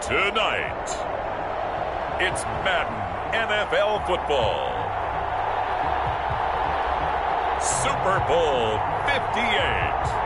Tonight, it's Madden NFL football. Super Bowl 58.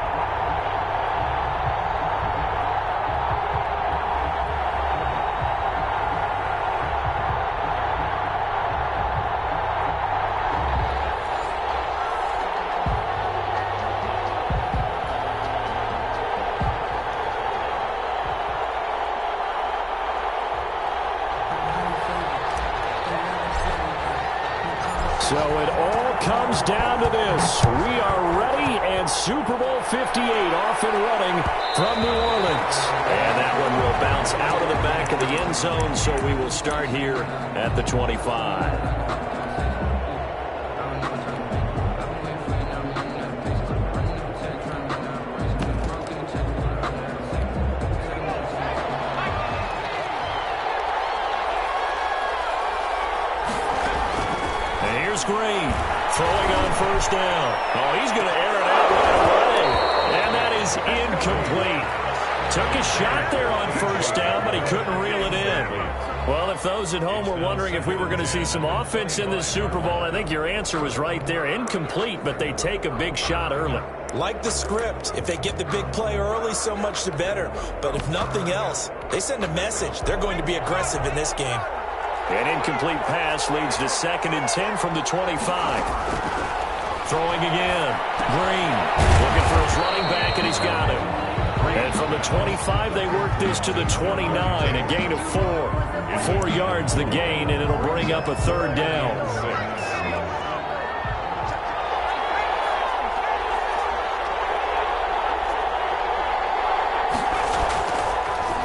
So it all comes down to this. We are ready, and Super Bowl 58 off and running from New Orleans. And that one will bounce out of the back of the end zone, so we will start here at the 25. Green throwing on first down. Oh, he's going to air it out right away. And that is incomplete. Took a shot there on first down, but he couldn't reel it in. Well, if those at home were wondering if we were going to see some offense in this Super Bowl, I think your answer was right there. Incomplete, but they take a big shot early. Like the script, if they get the big play early, so much the better. But if nothing else, they send a message. They're going to be aggressive in this game. An incomplete pass leads to 2nd and 10 from the 25. Throwing again. Green looking for his running back, and he's got him. And from the 25, they work this to the 29. A gain of 4. 4 yards the gain, and it'll bring up a 3rd down.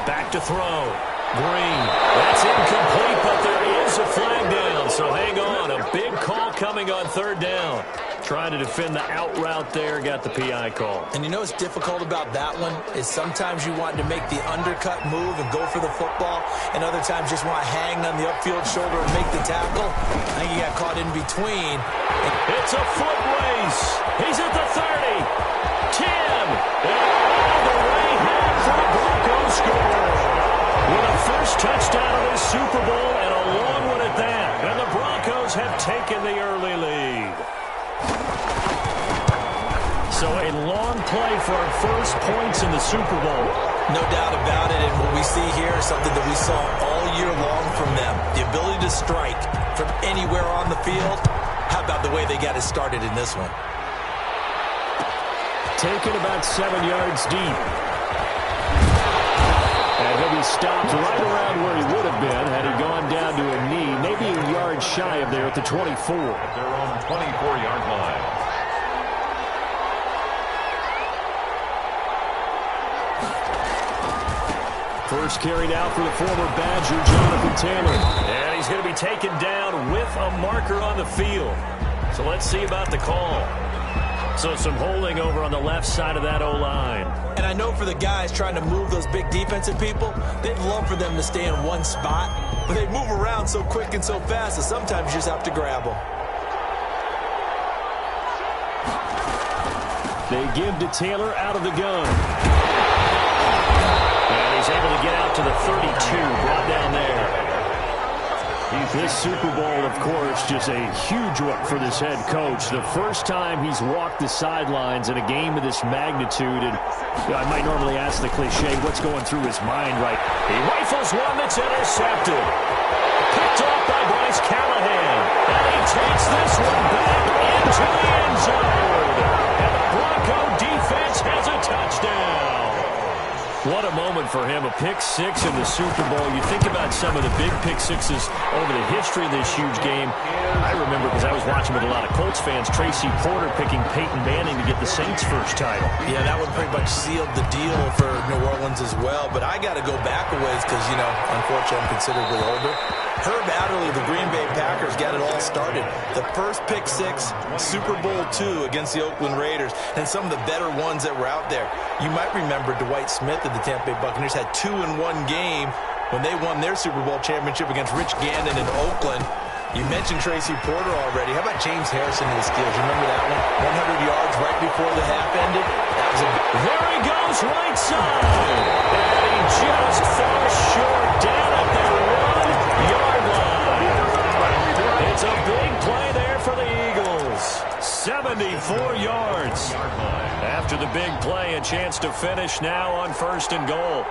Back to throw. Green. That's incomplete, but there is a flag down, so hang on. A big call coming on 3rd down. Trying to defend the out route there, got the PI call. And you know what's difficult about that one is sometimes you want to make the undercut move and go for the football, and other times just want to hang on the upfield shoulder and make the tackle. I think he got caught in between. It's a foot race. He's at the 30. 10. And all the way back for the Broncos score. With a first touchdown of this Super Bowl and a long one at that. And the Broncos have taken the early lead. So a long play for our first points in the Super Bowl. No doubt about it. And what we see here is something that we saw all year long from them. The ability to strike from anywhere on the field. How about the way they got it started in this one? Taken about 7 yards deep. And he'll be stopped right around where he would have been had he gone down to a knee, maybe a yard shy of there at the 24. At their own 24-yard line. First carried out for the former Badger, Jonathan Taylor. And he's going to be taken down with a marker on the field. So let's see about the call. So some holding over on the left side of that O-line. And I know for the guys trying to move those big defensive people, they'd love for them to stay in one spot. But they move around so quick and so fast that sometimes you just have to grab them. They give to Taylor out of the gun. And he's able to get out to the 32, brought down there. This Super Bowl, of course, just a huge one for this head coach. The first time he's walked the sidelines in a game of this magnitude. And I might normally ask the cliche, what's going through his mind, right? He rifles one that's intercepted. Picked off by Bryce Callahan. And he takes this one back into the end zone. And the Bronco defense has a touchdown. What a moment for him, a pick six in the Super Bowl. You think about some of the big pick sixes over the history of this huge game. I remember, because I was watching with a lot of Colts fans, Tracy Porter picking Peyton Manning to get the Saints' first title. Yeah, that one pretty much sealed the deal for New Orleans as well. But I got to go back a ways because, you know, unfortunately I'm considerably older. Herb Adderley, the Green Bay Packers, got it all started. The first pick six, Super Bowl II against the Oakland Raiders, and some of the better ones that were out there. You might remember Dwight Smith of the Tampa Bay Buccaneers had 2 in one game when they won their Super Bowl championship against Rich Gannon in Oakland. You mentioned Tracy Porter already. How about James Harrison in the Steelers? You remember that one? 100 yards right before the half ended. That was a... There he goes, right side. And he just falls short 74 yards. After the big play, a chance to finish now on 1st and goal.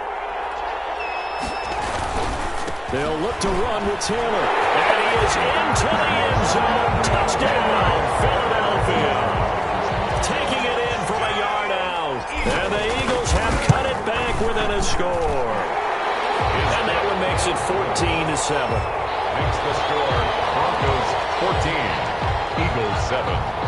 They'll look to run with Taylor. And he is into the end zone. Touchdown, Philadelphia. Taking it in from a yard out. And the Eagles have cut it back within a score. And that one makes it 14-7. Makes the score Broncos 14, Eagles 7.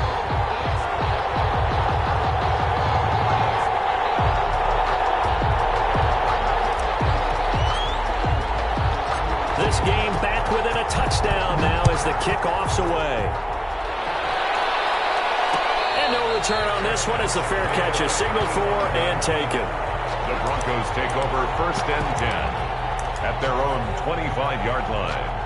This game back within a touchdown now as the kickoff's away. And no return on this one as the fair catch is signaled for and taken. The Broncos take over 1st and 10 at their own 25-yard line.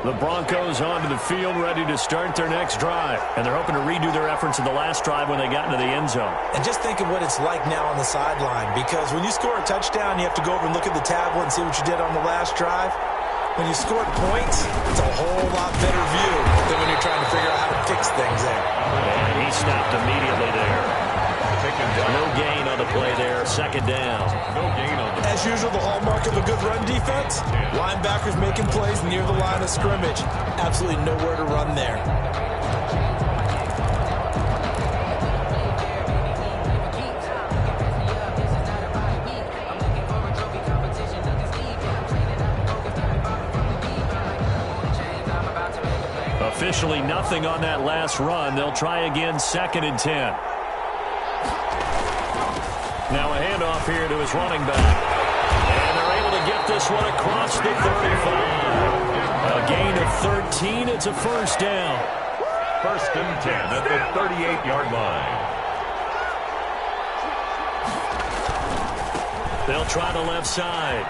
The Broncos onto the field, ready to start their next drive. And they're hoping to redo their efforts in the last drive when they got into the end zone. And just think of what it's like now on the sideline, because when you score a touchdown, you have to go over and look at the tablet and see what you did on the last drive. When you scored points, it's a whole lot better view than when you're trying to figure out how to fix things there. And he stopped immediately there. No gain on the play there. 2nd down. No gain on the play. As usual, the hallmark of a good run defense, linebackers making plays near the line of scrimmage. Absolutely nowhere to run there. Officially nothing on that last run. They'll try again 2nd and 10. Now a handoff here to his running back. And they're able to get this one across the 35. A gain of 13. It's a 1st down. 1st and 10 at the 38-yard line. They'll try the left side.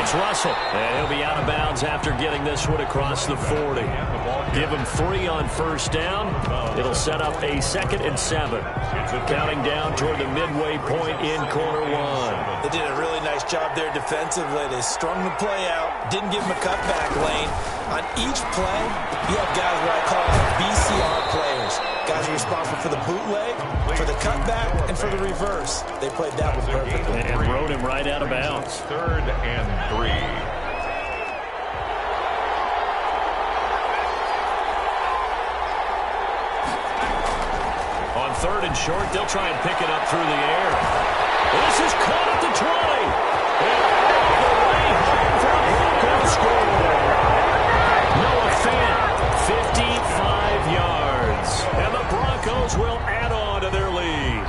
It's Russell. And he'll be out of bounds after getting this one across the 40. Give him 3 on 1st down. It'll set up a 2nd and 7. Counting down toward the midway point in quarter 1. They did a really nice job there defensively. They strung the play out. Didn't give him a cutback lane. On each play, you have guys what I call BCR players. Guys are responsible for the bootleg, for the cutback, and for the reverse. They played that one perfectly. And rode him right out of bounds. 3rd and 3. On 3rd and short, they'll try and pick it up through the air. This is caught at the 20. And all the way home for a Broncos score. Noah Fant, 55 yards. And the Broncos will add on to their lead.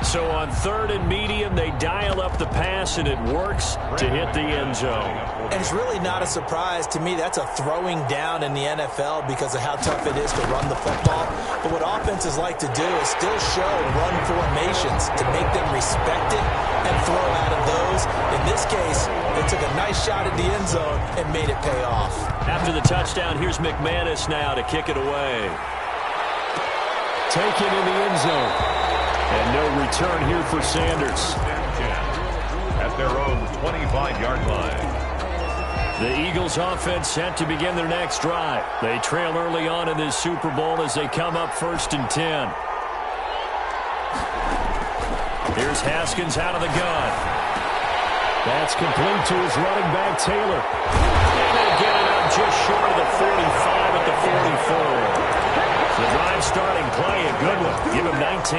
So on 3rd and medium, they dial up the pass, and it works to hit the end zone. And it's really not a surprise to me. That's a throwing down in the NFL because of how tough it is to run the football. But what offenses like to do is still show run formations to make them respect it and throw out of those. In this case, they took a nice shot at the end zone and made it pay off. After the touchdown, here's McManus now to kick it away. Taken in the end zone. And no return here for Sanders. At their own 25-yard line. The Eagles offense set to begin their next drive. They trail early on in this Super Bowl as they come up 1st and 10. Here's Haskins out of the gun. That's complete to his running back, Taylor. And they get it up just short of the 45 at the 44. The drive starting play, a good one. Give him 19.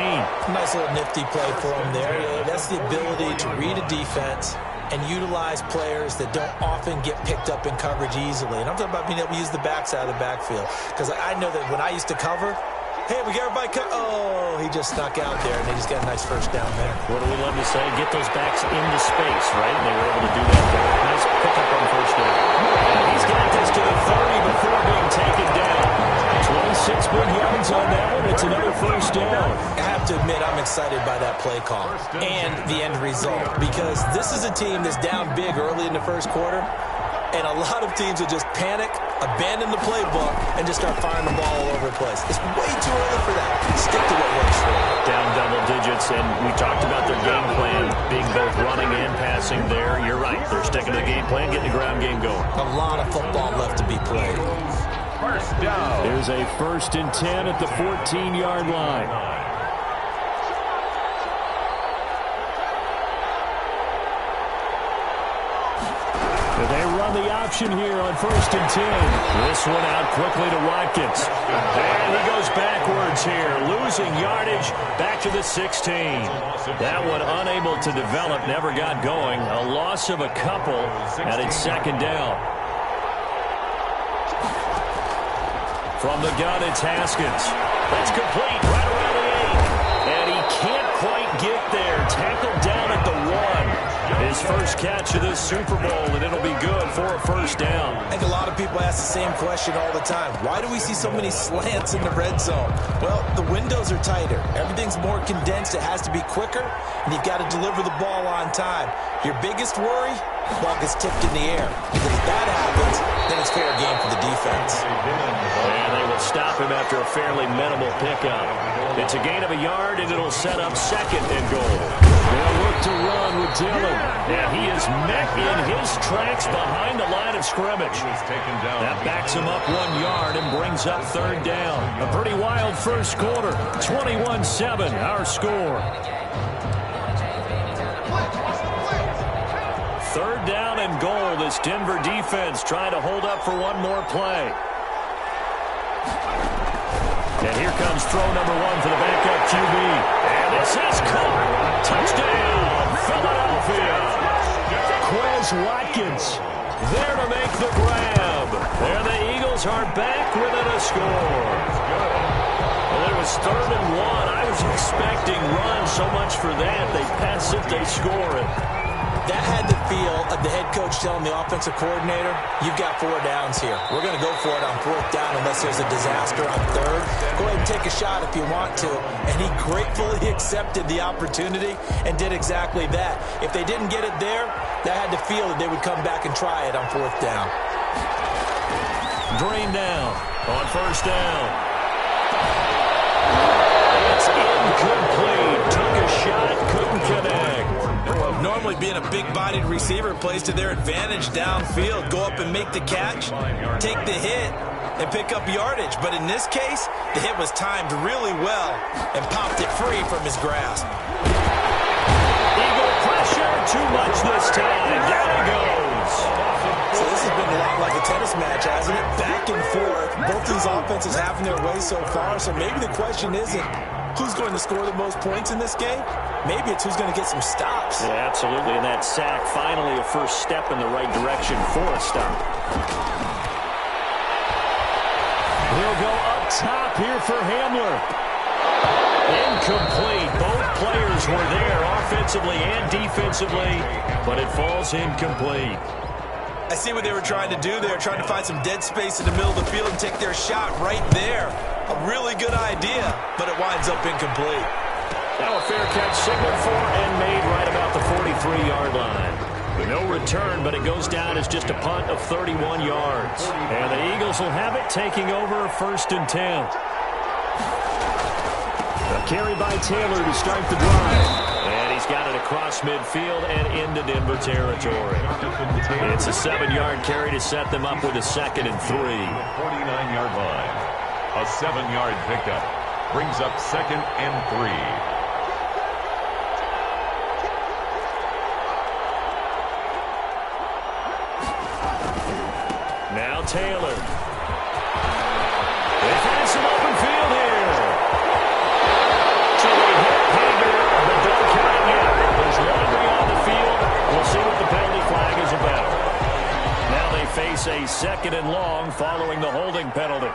Nice little nifty play for him there. Yeah, that's the ability to read a defense and utilize players that don't often get picked up in coverage easily. And I'm talking about being able to use the backside of the backfield. Because I know that when I used to cover, hey, we got everybody oh, he just snuck out there, and they just got a nice 1st down there. What do we love to say? Get those backs into space, right? And they were able to do that there. Nice pickup on 1st down. And he's got this to the 30 before being taken down. 26 big yards on that one. It's another 1st down. I have to admit, I'm excited by that play call and the end result, because this is a team that's down big early in the 1st quarter, and a lot of teams will just panic, abandon the playbook, and just start firing the ball all over the place. It's way too early for that. Stick to what works for you. Down double digits, and we talked about their game plan being both running and passing there. You're right. They're sticking to the game plan, getting the ground game going. A lot of football left to be played. First down. Here's a 1st and 10 at the 14-yard line. They run the option here on 1st and 10. This one out quickly to Watkins. And he goes backwards here, losing yardage back to the 16. That one unable to develop, never got going. A loss of a couple, and it's 2nd down. From the gun, it's Haskins. That's complete, right around the 8. And he can't quite get there. Tackled down at the 1. His first catch of this Super Bowl, and it'll be good for a 1st down. I think a lot of people ask the same question all the time. Why do we see so many slants in the red zone? Well, the windows are tighter. Everything's more condensed. It has to be quicker, and you've got to deliver the ball on time. Your biggest worry, the ball gets tipped in the air. Because if that happens, then it's fair game for the defense. And they will stop him after a fairly minimal pickup. It's a gain of a yard, and it'll set up 2nd and goal. They'll look to run with Dillon. And he is met in his tracks behind the line of scrimmage. That backs him up 1 yard and brings up 3rd down. A pretty wild first quarter. 21-7, our score. 3rd down and goal. This Denver defense trying to hold up for one more play. And here comes throw number 1 for the backup QB. And this is caught. Touchdown, Philadelphia. Quez Watkins there to make the grab. And the Eagles are back within a score. Well, it was 3rd and 1. I was expecting run so much for that. They pass it, they score it. That had the feel of the head coach telling the offensive coordinator, you've got 4 downs here. We're going to go for it on 4th down unless there's a disaster on 3rd. Go ahead and take a shot if you want to. And he gratefully accepted the opportunity and did exactly that. If they didn't get it there, that had the feel that they would come back and try it on 4th down. Green down on 1st down. It's incomplete. Took a shot, couldn't connect. Normally being a big-bodied receiver plays to their advantage downfield. Go up and make the catch, take the hit, and pick up yardage. But in this case, the hit was timed really well and popped it free from his grasp. Eagle pressure, too much this time. Down he goes. So this has been a lot like a tennis match, hasn't it? Back and forth. Both these offenses having their way so far. So maybe the question isn't who's going to score the most points in this game. Maybe it's who's going to get some stops. Yeah, absolutely. And that sack, finally a first step in the right direction for a stop. He'll go up top here for Hamler. Incomplete. Both players were there offensively and defensively, but it falls incomplete. I see what they were trying to do there, trying to find some dead space in the middle of the field and take their shot right there. A really good idea, but it winds up incomplete. Now a fair catch signaled for and made right about the 43-yard line. No return, but it goes down as just a punt of 31 yards. And the Eagles will have it, taking over 1st and 10. A carry by Taylor to start the drive. And he's got it across midfield and into Denver territory. It's a 7-yard carry to set them up with a 2nd and 3. 49-yard line. A 7-yard pickup brings up 2nd and 3. Now Taylor. They find some open field here. So they hit Hager, but don't count yet. There's laundry on the field. We'll see what the penalty flag is about. Now they face a 2nd and long following the holding penalty.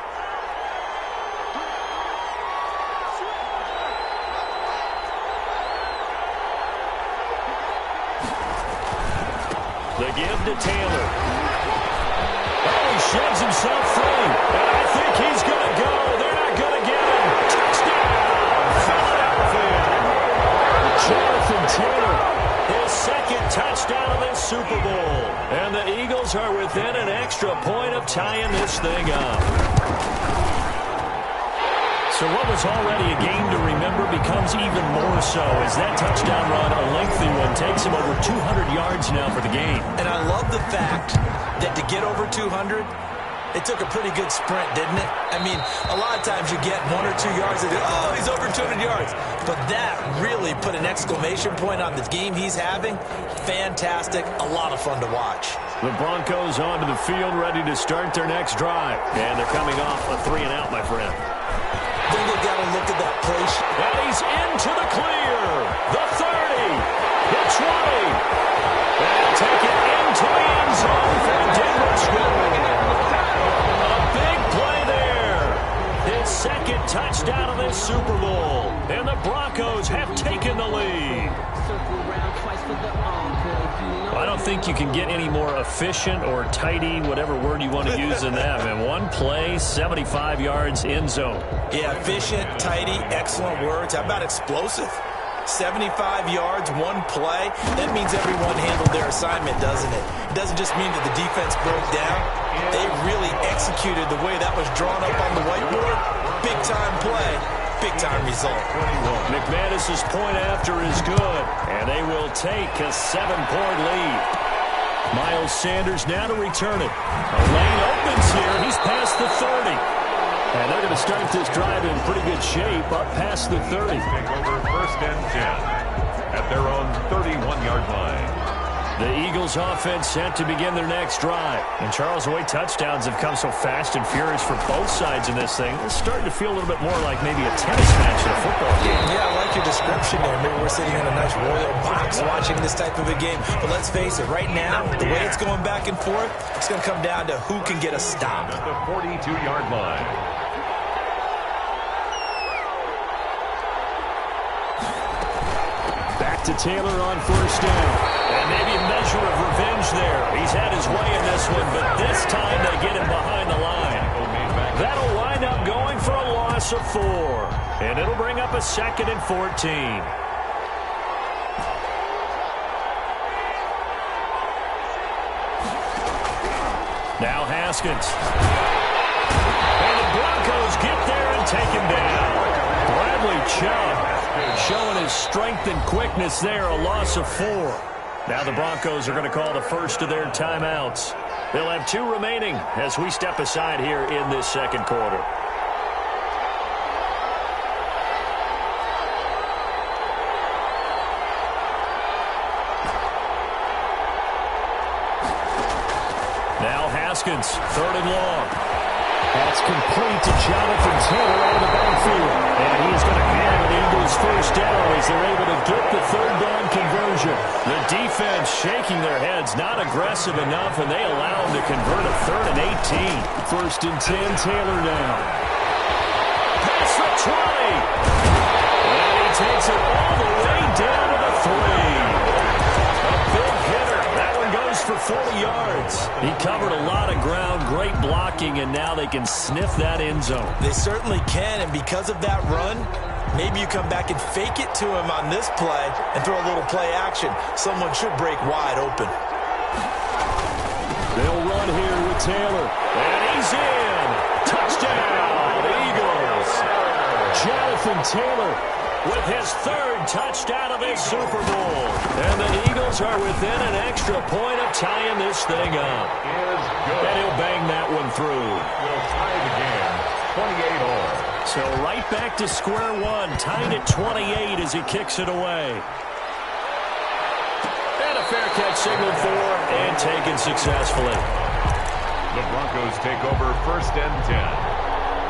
The give to Taylor. Oh, he sheds himself free. And I think he's going to go. They're not going to get him. Touchdown, Philadelphia. Jonathan Taylor, his 2nd touchdown of this Super Bowl. And the Eagles Eagles are within an extra point of tying this thing up. So what was already a game to remember becomes even more so as that touchdown run, a lengthy one, takes him over 200 yards now for the game. And I love the fact that to get over 200, it took a pretty good sprint, didn't it? I mean, a lot of times you get 1 or 2 yards and oh, he's over 200 yards. But that really put an exclamation point on the game he's having. Fantastic. A lot of fun to watch. The Broncos onto the field ready to start their next drive. And they're coming off a 3-and-out, my friend. Then you got to look at that play. And he's into the clear. The 30. The 20. And take it into the end zone for a Denver score. Second touchdown of this Super Bowl. And the Broncos have taken the lead. I don't think you can get any more efficient or tidy, whatever word you want to use in that, man. One play, 75 yards, end zone. Yeah, efficient, tidy, excellent words. How about explosive? 75 yards, one play. That means everyone handled their assignment, doesn't it? It doesn't just mean that the defense broke down. They really executed the way that was drawn up on the whiteboard. Big-time play, big-time result. McManus's point after is good, and they will take a 7-point lead. Miles Sanders now to return it. A lane opens here. He's past the 30. And they're going to start this drive in pretty good shape up past the 30. Take over first and 10 at their own 31-yard line. The Eagles offense set to begin their next drive. And Charles, the way touchdowns have come so fast and furious for both sides in this thing, it's starting to feel a little bit more like maybe a tennis match in a football game. Yeah, I like your description there. Maybe we're sitting in a nice royal box watching this type of a game. But let's face it, right now, the way it's going back and forth, it's going to come down to who can get a stop. At the 42-yard line. Back to Taylor on first down. And maybe a measure of revenge there. He's had his way in this one, but this time they get him behind the line. That'll wind up going for a loss of 4. And it'll bring up a 2nd and 14. Now Haskins. And the Broncos get there and take him down. Bradley Chubb showing his strength and quickness there, a loss of 4. Now the Broncos are going to call the first of their timeouts. They'll have 2 remaining as we step aside here in this second quarter. Now Haskins, 3rd and long. That's complete to Jonathan Taylor out of the backfield. And he's going to have an Eagles first down as they're able to get the 3rd down conversion. The defense shaking their heads, not aggressive enough, and they allow him to convert a 3rd and 18. 1st and 10, Taylor now. Pass the 20. And he takes it all the way down to the 3. A big hitter. That one goes for 40 yards. He covered a lot of ground, great blocking, and now they can sniff that end zone. They certainly can, and because of that run, maybe you come back and fake it to him on this play and throw a little play action. Someone should break wide open. They'll run here with Taylor. And he's in. Touchdown, Eagles. Jonathan Taylor with his 3rd touchdown of this Super Bowl. And the Eagles are within an extra point of tying this thing up. And he'll bang that one through. We'll tie the game, 28-all. So right back to square one, tied at 28 as he kicks it away. And a fair catch signaled for and taken successfully. The Broncos take over first and 10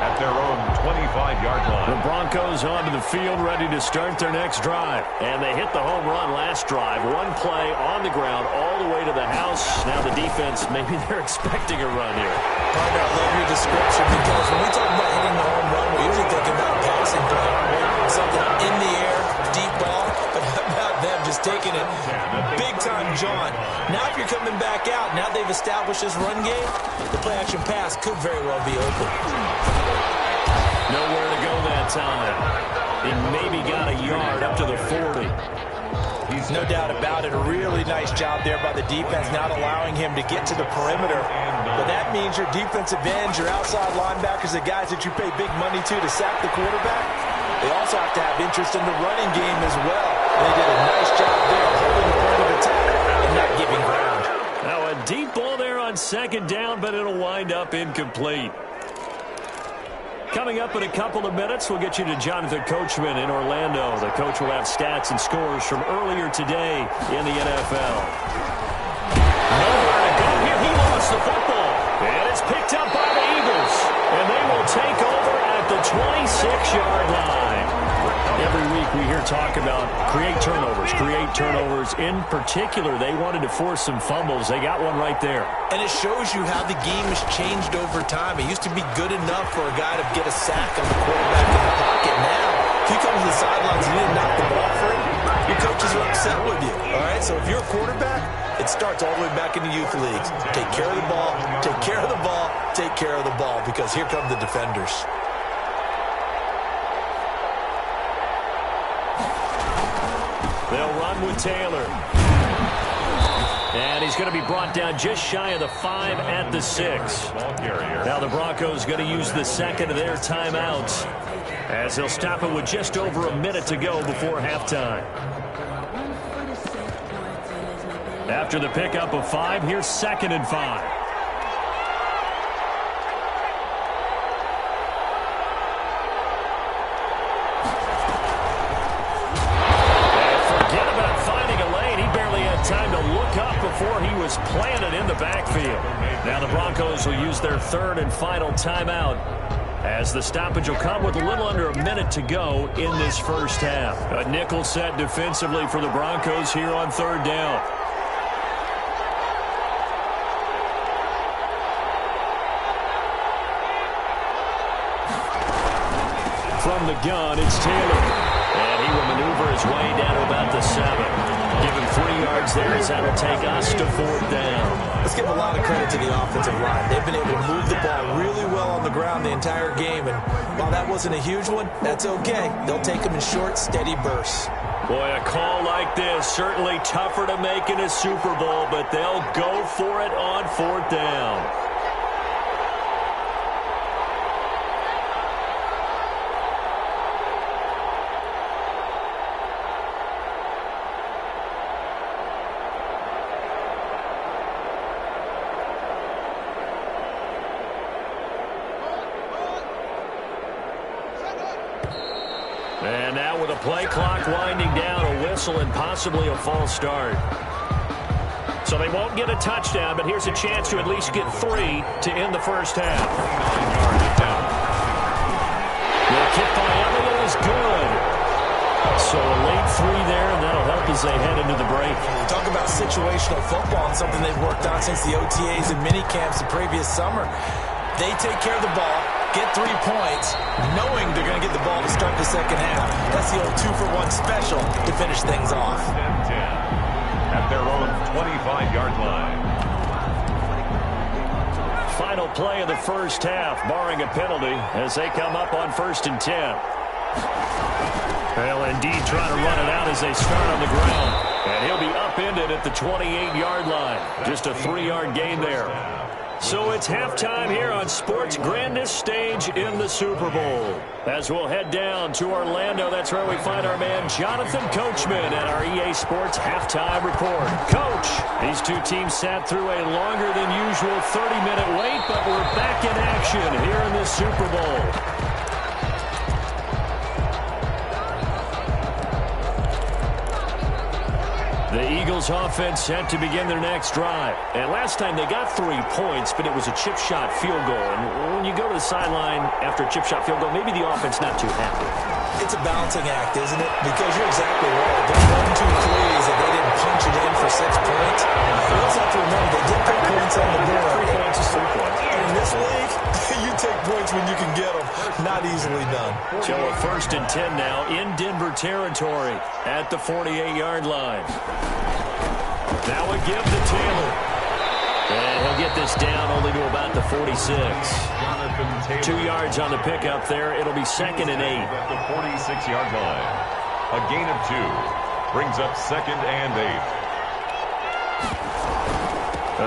at their own 25-yard line. The Broncos onto the field ready to start their next drive. And they hit the home run last drive. One play on the ground all the way to the house. Now the defense, maybe they're expecting a run here. Partner, I love your description because when we talk about hitting the home run, we're usually thinking about a passing play. Something in the air, deep ball. But how about them just taking it big time, John? Now if you're coming back out, now they've established this run game, the play action pass could very well be open. Nowhere to go that time. He maybe got a yard up to the 40. No doubt about it. A really nice job there by the defense, not allowing him to get to the perimeter. But that means your defensive ends, your outside linebackers, the guys that you pay big money to sack the quarterback, they also have to have interest in the running game as well. And they did a nice job there holding the point of attack and not giving ground. Now a deep ball there on second down, but it'll wind up incomplete. Coming up in a couple of minutes, we'll get you to Jonathan Coachman in Orlando. The coach will have stats and scores from earlier today in the NFL. Nowhere to go here. He lost the football. And it's picked up by the Eagles. And they will take over at the 26-yard line. Every week we hear talk about create turnovers. In particular, they wanted to force some fumbles. They got one right there. And it shows you how the game has changed over time. It used to be good enough for a guy to get a sack on the quarterback in the pocket. Now, if he comes to the sidelines and you didn't knock the ball free, your coaches are upset with you. All right, so if you're a quarterback, it starts all the way back in the youth leagues. Take care of the ball, take care of the ball, take care of the ball, because here come the defenders. They'll run with Taylor. And he's going to be brought down just shy of the 5 at the 6. Now the Broncos going to use the second of their timeouts as they'll stop it with just over a minute to go before halftime. After the pickup of 5, here's 2nd and 5. Time to look up before he was planted in the backfield. Now the Broncos will use their 3rd and final timeout as the stoppage will come with a little under a minute to go in this first half. A nickel set defensively for the Broncos here on 3rd down. From the gun, it's Taylor. And he will maneuver his way down to about the 7. Give him 3 yards there as that'll take us to 4th down. Let's give a lot of credit to the offensive line. They've been able to move the ball really well on the ground the entire game. And while that wasn't a huge one, that's okay. They'll take them in short, steady bursts. Boy, a call like this, certainly tougher to make in a Super Bowl, but they'll go for it on 4th down. And now with a play clock winding down, a whistle and possibly a false start. So they won't get a touchdown, but here's a chance to at least get 3 to end the first half. The kick by Elliott is good. So a late 3 there, and that'll help as they head into the break. Talk about situational football and something they've worked on since the OTAs and mini camps the previous summer. They take care of the ball, get 3 points, knowing they're going to get the ball to start the second half. That's the old 2-for-1 special to finish things off. 10-10 at their own 25-yard line. Final play of the first half, barring a penalty, as they come up on 1st and 10. They'll indeed try to run it out as they start on the ground. And he'll be upended at the 28-yard line. Just a 3-yard gain there. So it's halftime here on sports' grandest stage in the Super Bowl. As we'll head down to Orlando, that's where we find our man Jonathan Coachman at our EA Sports Halftime Report. Coach, these two teams sat through a longer than usual 30-minute wait, but we're back in action here in the Super Bowl. The Eagles offense set to begin their next drive. And last time they got 3 points, but it was a chip shot field goal. And when you go to the sideline after a chip shot field goal, maybe the offense not too happy. It's a balancing act, isn't it? Because you're exactly right. There's 1, 2 threes that they didn't punch it in for 6 points. You also have to remember they did put points on the board. 3 points is 3 points. And in this league, you take points when you can get them. Not easily done. So a 1st and 10 now in Denver territory at the 48-yard line. Now a give to Taylor. And he'll get this down only to about the 46. 2 yards on the pickup there. It'll be 2nd and 8. At the 46-yard line. A gain of 2. Brings up 2nd and 8.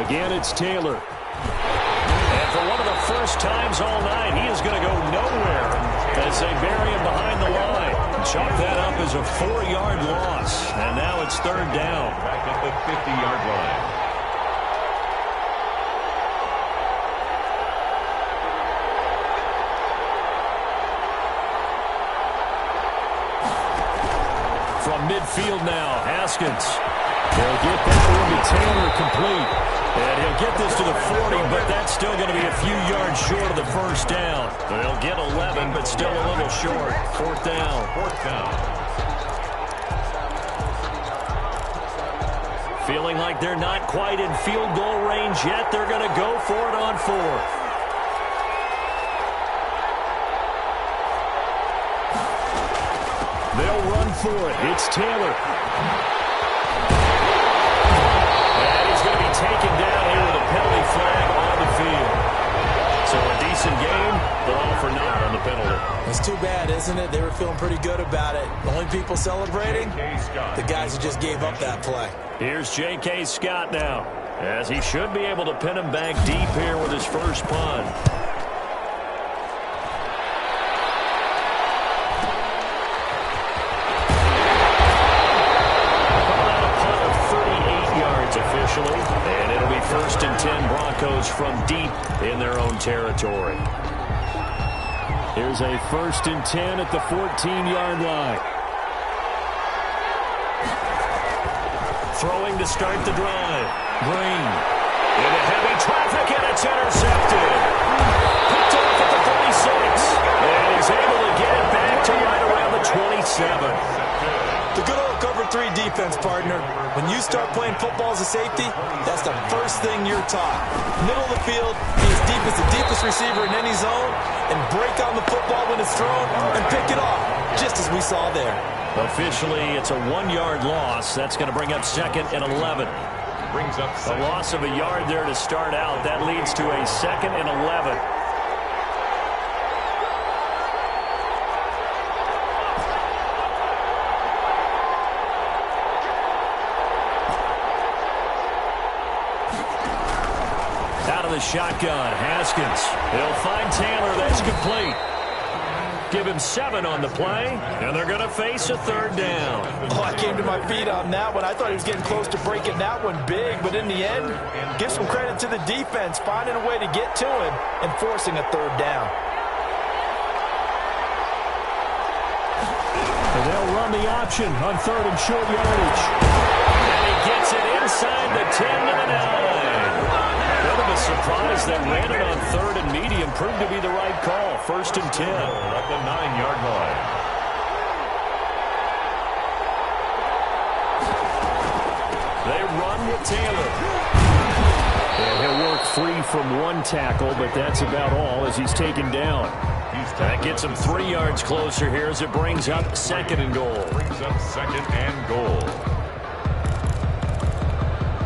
Again, it's Taylor. And for one of the first times all night, he is going to go nowhere as they bury him behind the line. Chalk that up as a 4-yard loss. And now it's 3rd down. Back at the 50-yard line. From midfield now, Haskins. They'll get that one to Taylor complete. And he'll get this to the 40, but that's still going to be a few yards short of the first down. They'll get 11, but still a little short. 4th down. 4th down. Feeling like they're not quite in field goal range yet. They're going to go for it on 4th. They'll run for it. It's Taylor. And he's going to be taken down here with a penalty flag on the field. So a decent game, but all for naught on the penalty. It's too bad, isn't it? They were feeling pretty good about it. The only people celebrating, the guys who just gave up that play. Here's J.K. Scott now, as he should be able to pin him back deep here with his first punt. Officially, and it'll be 1st and 10 Broncos from deep in their own territory. Here's a 1st and 10 at the 14-yard line. Throwing to start the drive. Green into heavy traffic, and it's intercepted. Picked off at the 36, and he's able to get it back to right around the 27. The good old cover 3 defense, partner. When you start playing football as a safety, that's the first thing you're taught. Middle of the field, be as deep as the deepest receiver in any zone, and break on the football when it's thrown and pick it off, just as we saw there. Officially, it's a 1-yard loss. That's going to bring up 2nd and 11. Brings up a loss of a yard there to start out. That leads to a 2nd and 11. The shotgun, Haskins. He'll find Taylor. That's complete. Give him 7 on the play, and they're going to face a 3rd down. Oh, I came to my feet on that one. I thought he was getting close to breaking that one big, but in the end, give some credit to the defense, finding a way to get to him and forcing a 3rd down. And they'll run the option on 3rd and short yardage. And he gets it inside the 10 to the 9. Bit of a surprise that ran it on 3rd and medium proved to be the right call. 1st and 10. At the 9-yard line. They run with Taylor. And he'll work free from 1 tackle, but that's about all as he's taken down. That gets him 3 yards closer here as it brings up 2nd and goal. Brings up 2nd and goal.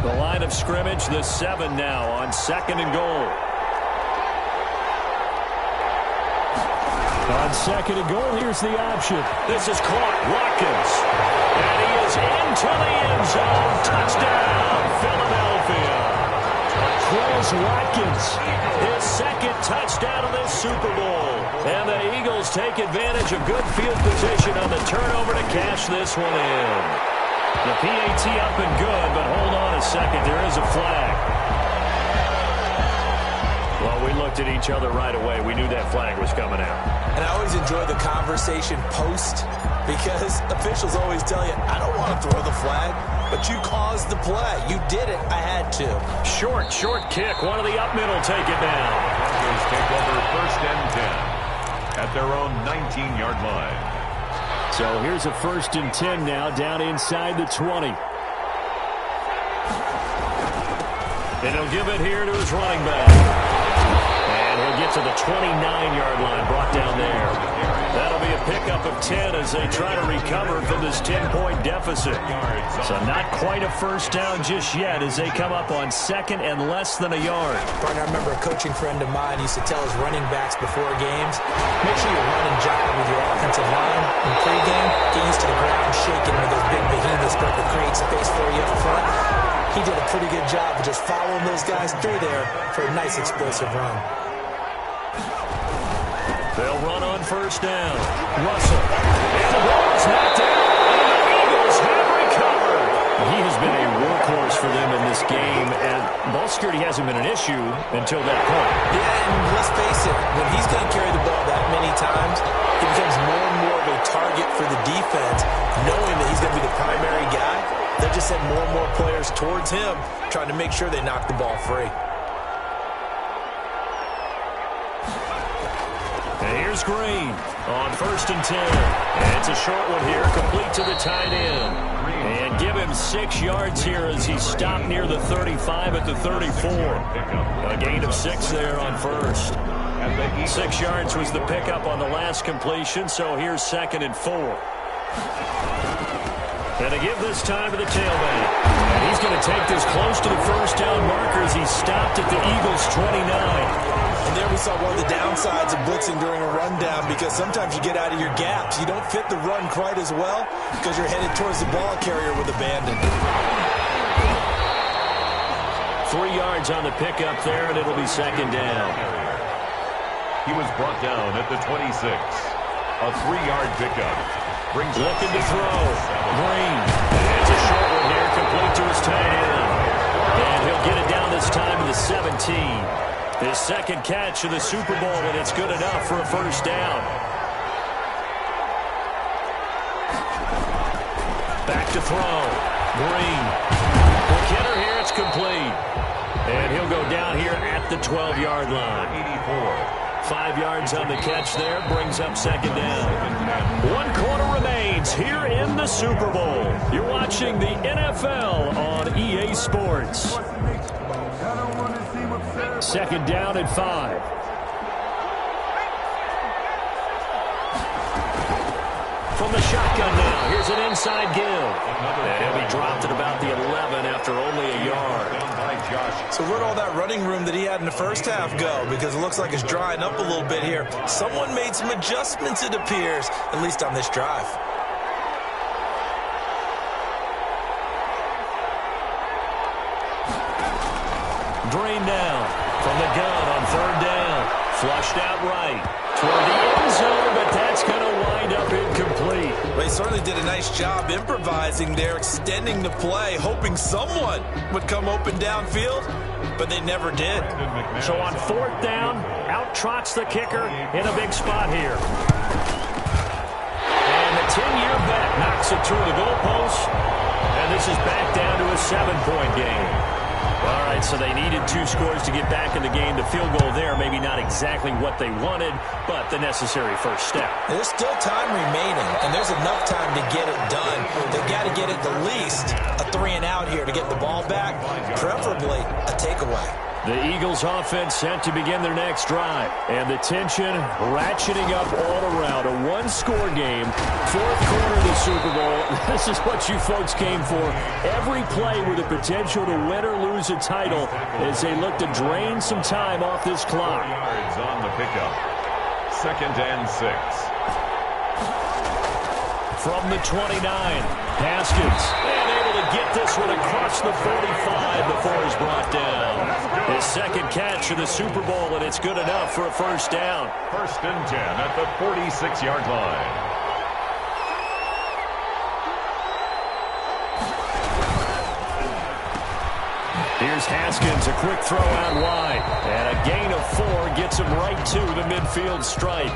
The line of scrimmage, the 7 now on 2nd and goal. On 2nd and goal, here's the option. This is caught. Watkins. And he is into the end zone. Touchdown, Philadelphia. Chris Watkins, his 2nd touchdown of this Super Bowl. And the Eagles take advantage of good field position on the turnover to cash this one in. The PAT up and good, but hold on a second. There is a flag. Well, we looked at each other right away. We knew that flag was coming out. And I always enjoy the conversation post because officials always tell you, I don't want to throw the flag, but you caused the play. You did it. I had to. Short kick. One of the up middle take it down. Broncos take over 1st and 10 at their own 19-yard line. So here's a 1st and 10 now down inside the 20. And he'll give it here to his running back. And he'll get to the 29-yard line, brought down there. That'll be a pickup of 10 as they try to recover from this 10-point deficit. So not quite a first down just yet as they come up on second and less than a yard. Partner, I remember a coaching friend of mine used to tell his running backs before games, make sure you run and jog with your offensive line in pregame. Get used to the ground shaking when those big behemoths start to create space for you up front. He did a pretty good job of just following those guys through there for a nice explosive run. They'll run on first down. Russell. And the ball is knocked down. And the Eagles have recovered. He has been a workhorse for them in this game, and ball security hasn't been an issue until that point. Yeah, and let's face it, when he's going to carry the ball that many times, he becomes more and more of a target for the defense, knowing that he's going to be the primary guy. They'll just send more and more players towards him, trying to make sure they knock the ball free. And here's Green on 1st and 10. And it's a short one here, complete to the tight end. And give him 6 yards here as he stopped near the 35 at the 34. A gain of 6 there on first. 6 yards was the pickup on the last completion, so here's 2nd and 4. And to give this time to the tailback. And he's going to take this close to the first down marker as he stopped at the Eagles' 29. And there we saw one of the downsides of blitzing during a rundown, because sometimes you get out of your gaps. You don't fit the run quite as well because you're headed towards the ball carrier with abandon. 3 yards on the pickup there, and it'll be 2nd down. He was brought down at the 26. A 3-yard pickup. Looking to throw. Green. It's a short one here, complete to his tight end. And he'll get it down this time to the 17. His 2nd catch of the Super Bowl, and it's good enough for a first down. Back to throw. Green. McKinnon here, it's complete. And he'll go down here at the 12-yard line. 84. 5 yards on the catch there, brings up 2nd down. 1 quarter remains here in the Super Bowl. You're watching the NFL on EA Sports. 2nd down at 5. From the shotgun now, here's an inside give. And he'll be dropped at about the 11 after only a yard. So where'd all that running room that he had in the first half go? Because it looks like it's drying up a little bit here. Someone made some adjustments, it appears, at least on this drive. Green down from the gun on 3rd down. Flushed out right toward the end zone, but that's going to wind up incomplete. They certainly did a nice job improvising there, extending the play, hoping someone would come open downfield, but they never did. So on 4th down, out trots the kicker in a big spot here. And the 10-year bet knocks it through the goalpost, and this is back down to a 7-point game. All right, so they needed 2 scores to get back in the game. The field goal there, maybe not exactly what they wanted, but the necessary first step. There's still time remaining, and there's enough time to get it done. They've got to get at the least a 3-and-out here to get the ball back, preferably a takeaway. The Eagles offense set to begin their next drive, and the tension ratcheting up all around. A 1-score game, 4th quarter of the Super Bowl. This is what you folks came for. Every play with the potential to win or lose a title as they look to drain some time off this clock. Yards on the pickup. 2nd and 6. From the 29, Haskins, and able to get this one across the 45 before he's brought down. His 2nd catch of the Super Bowl, and it's good enough for a first down. 1st and 10 at the 46-yard line. Here's Haskins, a quick throw out wide. And a gain of 4 gets him right to the midfield stripe.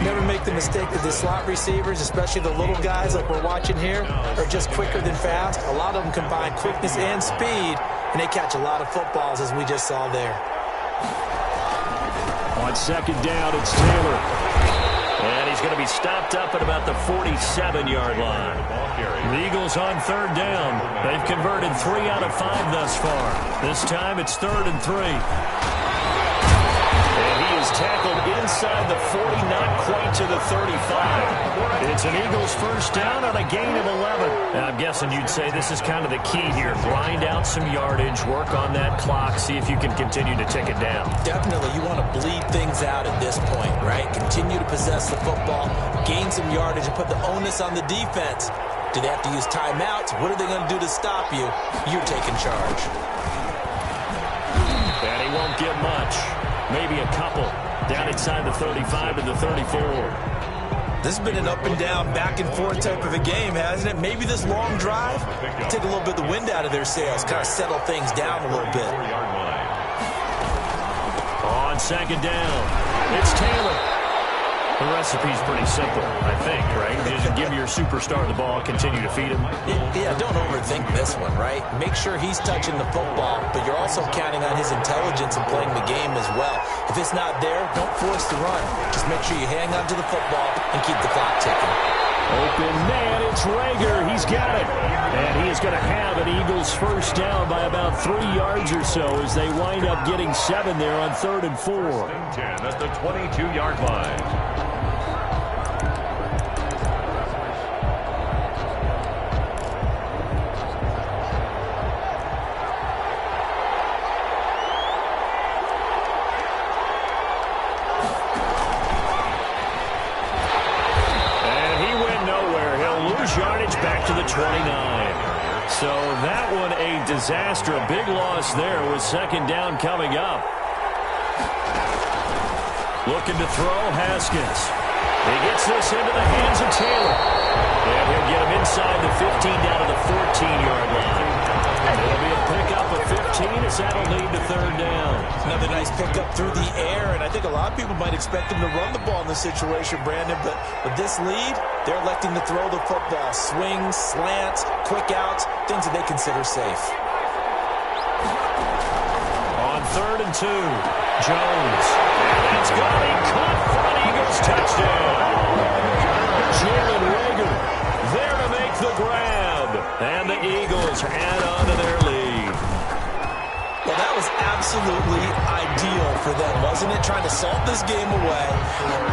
Never make the mistake that the slot receivers, especially the little guys like we're watching here, are just quicker than fast. A lot of them combine quickness and speed, and they catch a lot of footballs, as we just saw there. On 2nd down, it's Taylor. And he's going to be stopped up at about the 47-yard line. The Eagles on 3rd down. They've converted 3 out of 5 thus far. This time it's 3rd and 3. And he is He's tackled inside the 40, not quite to the 35. It's an Eagles first down on a gain of 11. And I'm guessing you'd say this is kind of the key here. Grind out some yardage, work on that clock, see if you can continue to tick it down. Definitely. You want to bleed things out at this point, right? Continue to possess the football, gain some yardage, and put the onus on the defense. Do they have to use timeouts? What are they going to do to stop you? You're taking charge. And he won't get much. Maybe a couple. Down inside the 35 to the 34. This has been an up and down, back and forth type of a game, hasn't it? Maybe this long drive take a little bit of the wind out of their sails, kind of settle things down a little bit. On second down, it's Taylor. The recipe's pretty simple, I think, right? Just give your superstar the ball, continue to feed him. Yeah, don't overthink this one, right? Make sure he's touching the football, but you're also counting on his intelligence and playing the game as well. If it's not there, don't force the run. Just make sure you hang on to the football and keep the clock ticking. Open man, it's Rager. He's got it. And he is going to have an Eagles first down by about 3 yards or so as they wind up getting 7 there on 3rd and 4. 10 at the 22-yard line. Back to the 29. So that one a disaster. A big loss there with second down coming up. Looking to throw, Haskins. He gets this into the hands of Taylor. And he'll get him inside the 15 down to the 14-yard line. It'll be a pickup of 15 as that'll lead to 3rd down. Another nice pickup through the air, and I think a lot of people might expect him to run the ball in this situation, Brandon, but with this lead, they're electing to throw the football. Swings, slants, quick outs, things that they consider safe. On 3rd and 2, Jones. And it's got a caught front Eagles touchdown. Jalen Rager there to make the grab. And the Eagles add on to their lead. Well, that was absolutely ideal for them, wasn't it? Trying to salt this game away.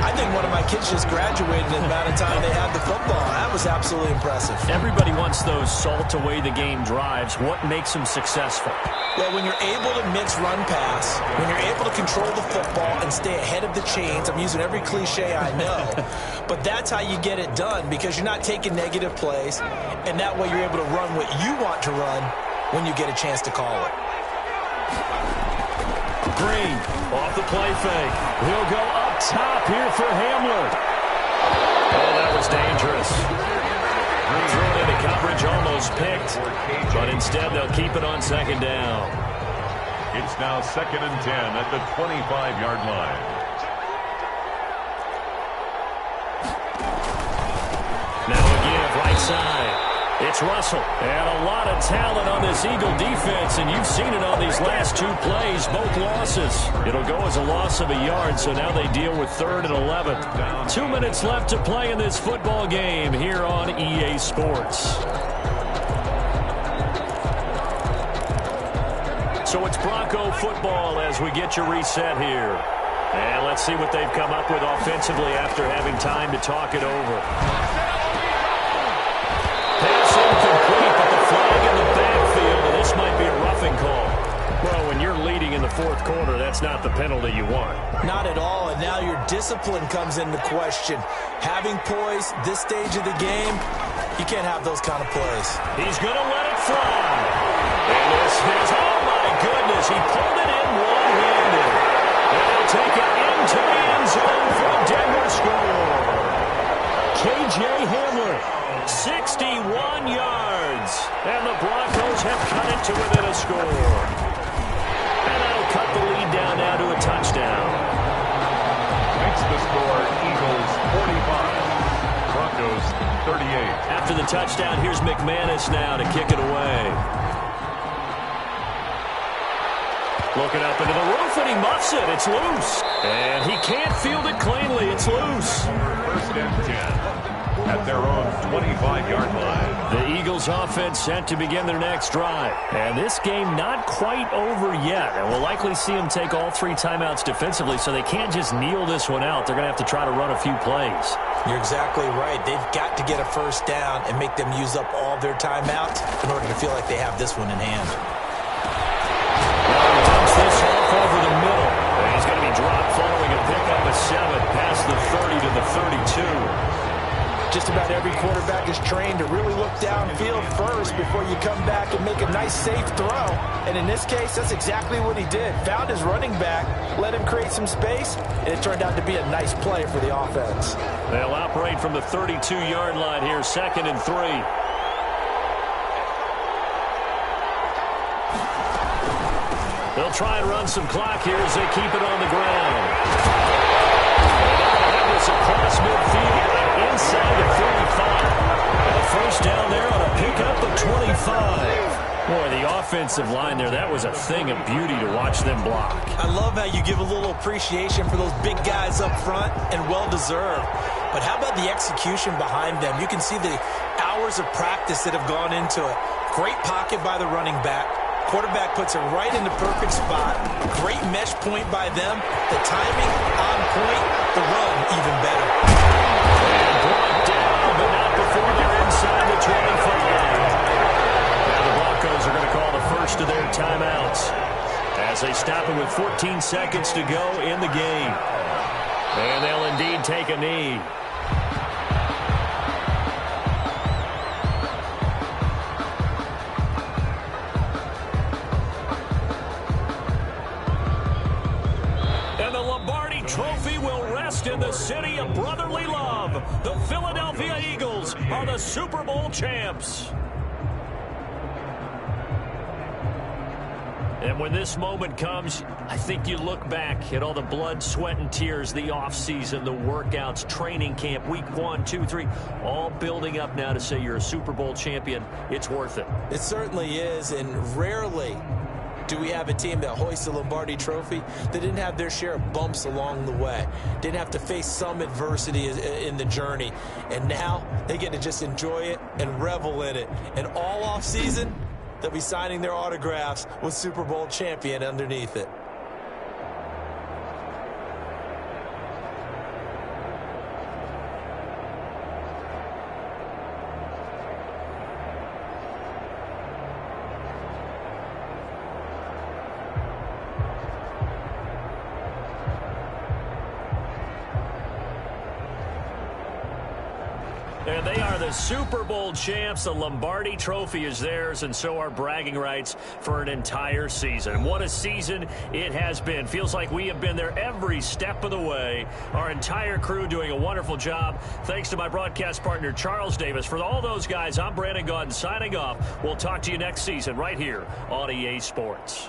I think one of my kids just graduated in the amount of time they had the football. That was absolutely impressive. Everybody wants those salt away the game drives. What makes them successful? Well, when you're able to mix run pass, when you're able to control the football and stay ahead of the chains, I'm using every cliche I know, but that's how you get it done because you're not taking negative plays, and that way you're able to run what you want to run when you get a chance to call it. Green off the play fake. He'll go up top here for Hamler. Oh, that was dangerous. Thrown into coverage, almost picked, but instead they'll keep it on second down. It's now 2nd and 10 at the 25-yard line. Now again, right side. It's Russell. And a lot of talent on this Eagle defense, and you've seen it on these last 2 plays, both losses. It'll go as a loss of a yard, so now they deal with 3rd and 11. 2 minutes left to play in this football game here on EA Sports. So it's Bronco football as we get your reset here. And let's see what they've come up with offensively after having time to talk it over. Pass incomplete, but the flag in the backfield, and this might be a roughing call. Well, when you're leading in the 4th quarter, that's not the penalty you want. Not at all, and now your discipline comes into question. Having poise this stage of the game, you can't have those kind of plays. He's going to let it fly. And this is, oh my goodness, he pulled it in one-handed. And they'll take it into the end zone for a Denver score. K.J. Hamler. 61 yards, and the Broncos have cut it to within a score. And that'll cut the lead down now to a touchdown. Makes the score Eagles 45, Broncos 38. After the touchdown, here's McManus now to kick it away. Looking up into the roof, and he muffs it. It's loose. And he can't field it cleanly. It's loose. 1st and 10. at their own 25-yard line. The Eagles offense set to begin their next drive. And this game not quite over yet. And we'll likely see them take all 3 timeouts defensively, so they can't just kneel this one out. They're going to have to try to run a few plays. You're exactly right. They've got to get a first down and make them use up all their timeouts in order to feel like they have this one in hand. Well, he dumps this off over the middle. And he's going to be dropped following a pickup of 7 past the 30 to the 32. Just about every quarterback is trained to really look downfield first before you come back and make a nice, safe throw. And in this case, that's exactly what he did. Found his running back, let him create some space, and it turned out to be a nice play for the offense. They'll operate from the 32-yard line here, 2nd and 3. They'll try and run some clock here as they keep it on the ground. That was across midfield, inside the 45. A first down there on a pickup of 25. Boy, the offensive line there, that was a thing of beauty to watch them block. I love how you give a little appreciation for those big guys up front, and well-deserved. But how about the execution behind them? You can see the hours of practice that have gone into it. Great pocket by the running back. Quarterback puts it right in the perfect spot. Great mesh point by them. The timing on point. The run even better. And brought down, but not before they're inside the 25. Now the Broncos are going to call the first of their timeouts as they stop it with 14 seconds to go in the game. And they'll indeed take a knee. Trophy will rest in the city of brotherly love. The Philadelphia Eagles are the Super Bowl champs. And when this moment comes, I think you look back at all the blood, sweat, and tears, the offseason, the workouts, training camp, week 1, 2, 3, all building up now to say you're a Super Bowl champion. It's worth it. It certainly is, and rarely do we have a team that hoists the Lombardi Trophy that didn't have their share of bumps along the way, didn't have to face some adversity in the journey, and now they get to just enjoy it and revel in it. And all offseason, they'll be signing their autographs with Super Bowl champion underneath it. And they are the Super Bowl champs. The Lombardi Trophy is theirs, and so are bragging rights for an entire season. What a season it has been. Feels like we have been there every step of the way. Our entire crew doing a wonderful job. Thanks to my broadcast partner, Charles Davis. For all those guys, I'm Brandon Gaudin signing off. We'll talk to you next season right here on EA Sports.